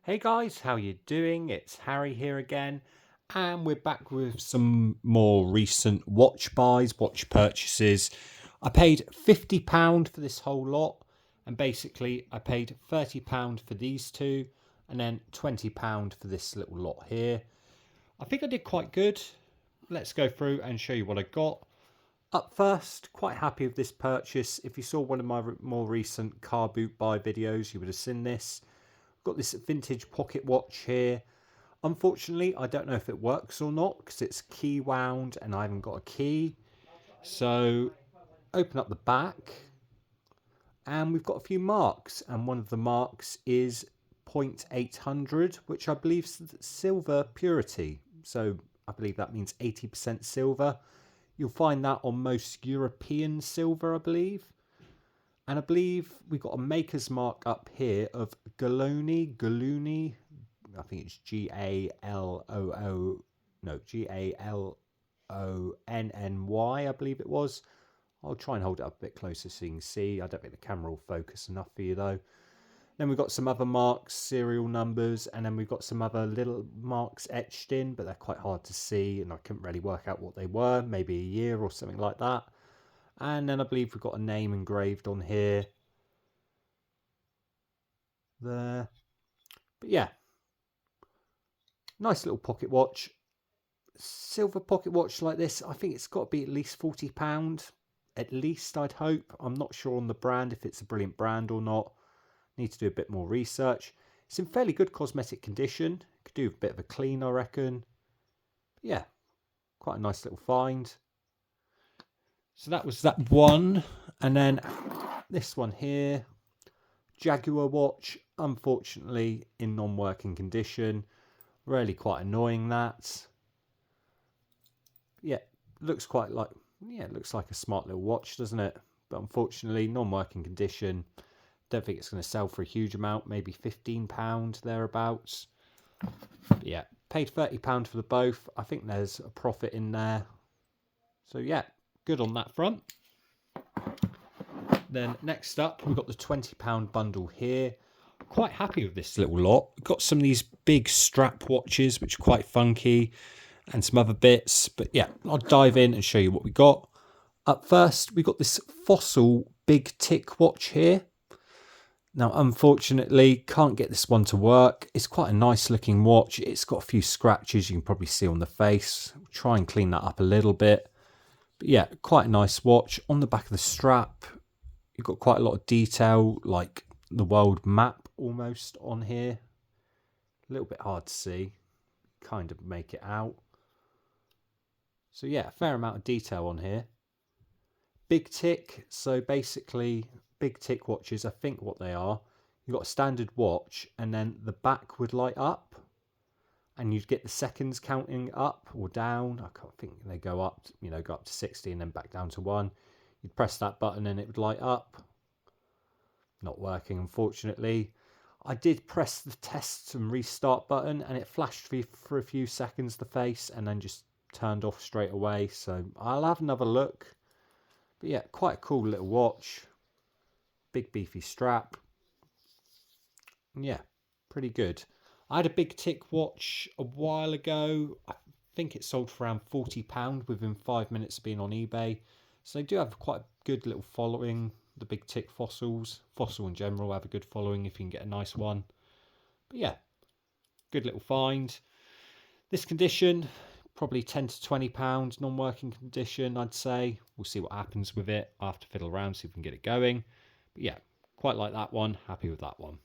Hey guys, how you doing? It's Harry here again, and we're back with some more recent watch buys, watch purchases. I paid £50 for this whole lot, and basically I paid £30 for these two, and then £20 for this little lot here. I think I did quite good. Let's go through and show you what I got. Up first, quite happy with this purchase. If you saw one of my more recent car boot buy videos, you would have seen this. Got this vintage pocket watch here. Unfortunately, I don't know if it works or not because it's key wound and I haven't got a key. So open up the back and we've got a few marks, and one of the marks is 0.800, which I believe is silver purity. So I believe that means 80% silver. You'll find that on most European silver, I believe. And I believe we've got a maker's mark up here of Galoni. I think it's Galonny, I believe it was. I'll try and hold it up a bit closer so you can see. I don't think the camera will focus enough for you though. Then we've got some other marks, serial numbers, and then we've got some other little marks etched in, but they're quite hard to see and I couldn't really work out what they were, maybe a year or something like that. And then I believe we've got a name engraved on here. There. But yeah, nice little pocket watch. Silver pocket watch like this, I think it's got to be at least £40. At least, I'd hope. I'm not sure on the brand, if it's a brilliant brand or not. Need to do a bit more research. It's in fairly good cosmetic condition. Could do a bit of a clean, I reckon. But yeah, quite a nice little find. So that was that one. And then this one here. Jaguar watch, unfortunately in non-working condition. Really quite annoying that. Yeah, looks quite like, yeah, it looks like a smart little watch, doesn't it? But unfortunately, non-working condition. Don't think it's going to sell for a huge amount, maybe £15 thereabouts. But yeah, paid £30 for the both. I think there's a profit in there. So yeah, good on that front. Then next up, we've got the £20 bundle here. Quite happy with this little lot. We've got some of these big strap watches, which are quite funky, and some other bits. But yeah, I'll dive in and show you what we got. Up first, we got this Fossil big tick watch here. Now, unfortunately, can't get this one to work. It's quite a nice looking watch. It's got a few scratches you can probably see on the face. We'll try and clean that up a little bit. But yeah, quite a nice watch. On the back of the strap, you've got quite a lot of detail, like the world map almost on here. A little bit hard to see. Kind of make it out. So yeah, a fair amount of detail on here. Big tick. So basically, big tick watches, I think what they are, you've got a standard watch and then the back would light up and you'd get the seconds counting up or down. I can't think they go up, go up to 60 and then back down to 1. You'd press that button and it would light up. Not working, unfortunately. I did press the test and restart button and it flashed for a few seconds the face and then just turned off straight away. So I'll have another look. But yeah, quite a cool little watch. Big beefy strap. Yeah, pretty good. I had a big tick watch a while ago. I think it sold for around £40 within 5 minutes of being on eBay. So they do have quite a good little following. The big tick fossils. Fossil in general have a good following if you can get a nice one. But yeah, good little find. This condition, probably £10 to £20 non-working condition, I'd say. We'll see what happens with it. I have to fiddle around, see if we can get it going. But yeah, quite like that one. Happy with that one.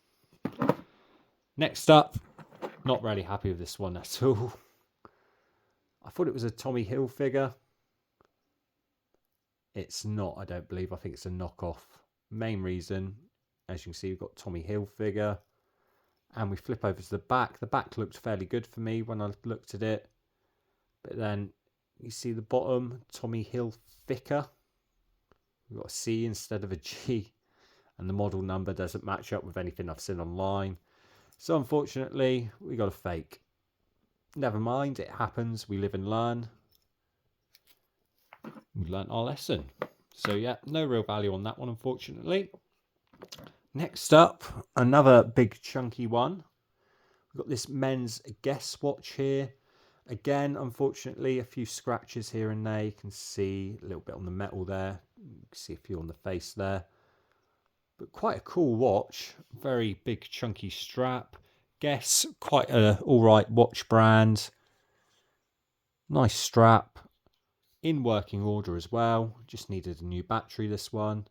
Next up, not really happy with this one at all. I thought it was a Tommy Hilfiger. It's not, I don't believe. I think it's a knockoff. Main reason, as you can see, we've got Tommy Hilfiger. And we flip over to the back. The back looked fairly good for me when I looked at it. But then you see the bottom, Tommy Hilfiger. We've got a C instead of a G. And the model number doesn't match up with anything I've seen online. So unfortunately, we got a fake. Never mind, it happens. We live and learn. We learnt our lesson. So yeah, no real value on that one, unfortunately. Next up, another big chunky one. We've got this men's Guess watch here. Again, unfortunately, a few scratches here and there. You can see a little bit on the metal there. You can see a few on the face there. But quite a cool watch. Very big chunky strap. Guess, quite a alright watch brand. Nice strap. In working order as well. Just needed a new battery, this one.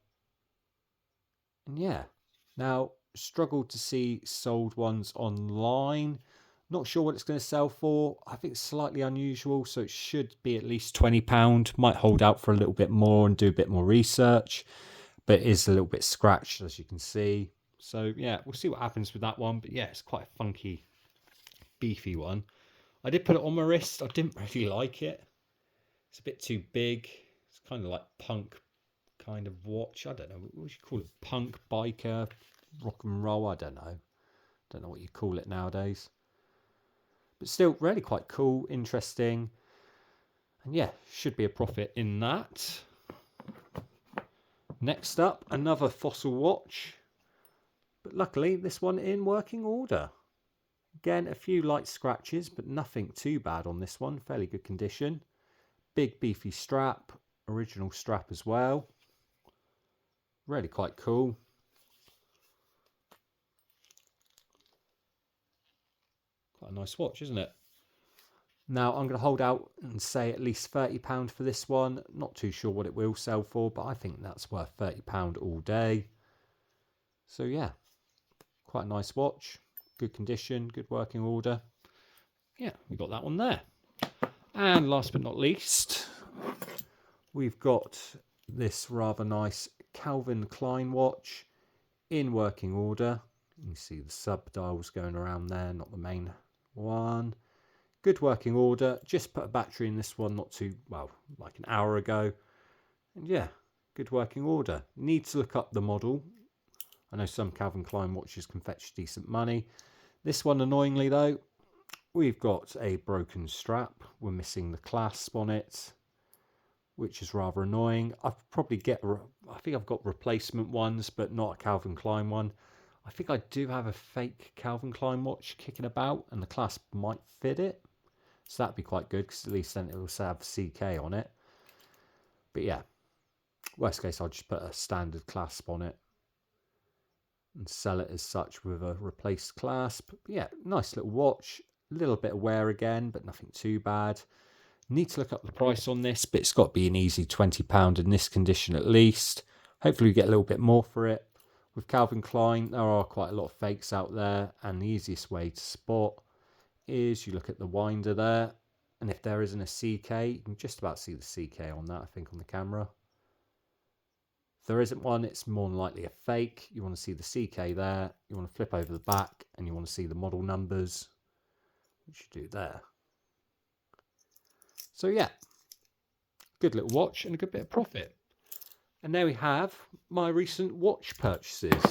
And yeah. Now, struggled to see sold ones online. Not sure what it's going to sell for. I think it's slightly unusual, so it should be at least £20. Might hold out for a little bit more and do a bit more research. But it is a little bit scratched, as you can see. So yeah, we'll see what happens with that one. But yeah, it's quite a funky, beefy one. I did put it on my wrist. I didn't really like it. It's a bit too big. It's kind of like punk kind of watch. I don't know. What would you call it? Punk, biker, rock and roll? I don't know. Don't know what you call it nowadays. But still, really quite cool, interesting. And yeah, should be a profit in that. Next up, another Fossil watch. But luckily, this one in working order. Again, a few light scratches, but nothing too bad on this one. Fairly good condition. Big beefy strap. Original strap as well. Really quite cool. Quite a nice watch, isn't it? Now, I'm going to hold out and say at least £30 for this one. Not too sure what it will sell for, but I think that's worth £30 all day. So yeah, quite a nice watch. Good condition, good working order. Yeah, we got that one there. And last but not least, we've got this rather nice Calvin Klein watch in working order. You can see the sub dials going around there, not the main one. Good working order. Just put a battery in this one not too, well, like an hour ago. And yeah, good working order. Need to look up the model. I know some Calvin Klein watches can fetch decent money. This one, annoyingly though, we've got a broken strap. We're missing the clasp on it, which is rather annoying. I think I've got replacement ones, but not a Calvin Klein one. I think I do have a fake Calvin Klein watch kicking about, and the clasp might fit it. So that'd be quite good, because at least then it will have CK on it. But yeah, worst case, I'll just put a standard clasp on it and sell it as such with a replaced clasp. But yeah, nice little watch. A little bit of wear again, but nothing too bad. Need to look up the price on this, but it's got to be an easy £20 in this condition at least. Hopefully we get a little bit more for it. With Calvin Klein, there are quite a lot of fakes out there, and the easiest way to spot is you look at the winder there, and if there isn't a CK, you can just about see the CK on that, I think, on the camera. If there isn't one, it's more than likely a fake. You want to see the CK there, you want to flip over the back, and you want to see the model numbers, which you do there. So yeah, good little watch and a good bit of profit. And there we have my recent watch purchases.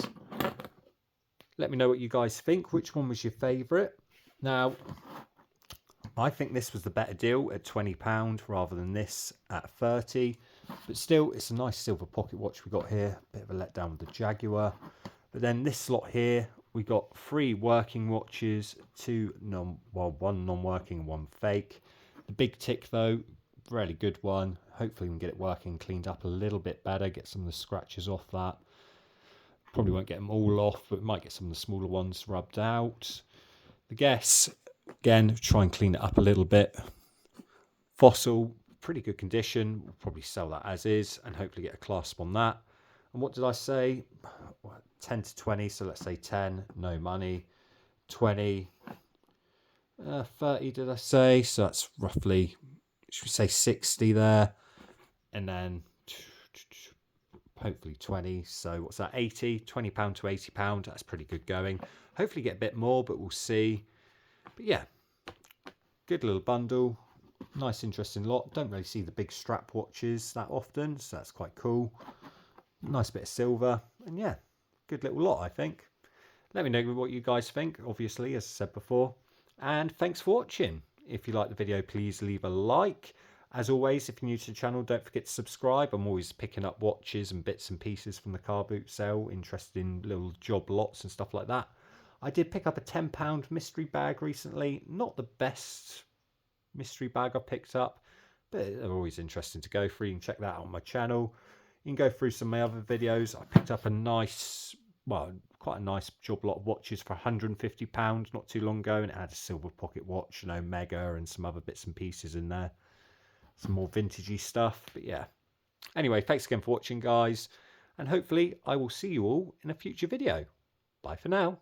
Let me know what you guys think. Which one was your favourite? Now, I think this was the better deal at £20 rather than this at £30. But still, it's a nice silver pocket watch we got here. Bit of a letdown with the Jaguar. But then this slot here, we got 3 working watches, one non-working and one fake. The big tick though, really good one. Hopefully we can get it working, cleaned up a little bit better, get some of the scratches off that. Probably won't get them all off, but might get some of the smaller ones rubbed out. The Guess, again, try and clean it up a little bit. Fossil, pretty good condition. We'll probably sell that as is and hopefully get a clasp on that. And what did I say? 10 to 20, so let's say 10, no money. 20, 30 did I say? So that's roughly, should we say 60 there? And then hopefully 20. So what's that? 80, £20 to £80. That's pretty good going. Hopefully get a bit more, but we'll see. But yeah, good little bundle. Nice, interesting lot. Don't really see the big strap watches that often, so that's quite cool. Nice bit of silver. And yeah, good little lot, I think. Let me know what you guys think, obviously, as I said before. And thanks for watching. If you like the video, please leave a like. As always, if you're new to the channel, don't forget to subscribe. I'm always picking up watches and bits and pieces from the car boot sale. Interested in little job lots and stuff like that. I did pick up a £10 mystery bag recently. Not the best mystery bag I picked up, but they're always interesting to go through. You can check that out on my channel. You can go through some of my other videos. I picked up a nice, well, quite a nice job lot of watches for £150 not too long ago, and it had a silver pocket watch, you know, Mega, and some other bits and pieces in there. Some more vintagey stuff, but yeah. Anyway, thanks again for watching, guys, and hopefully I will see you all in a future video. Bye for now.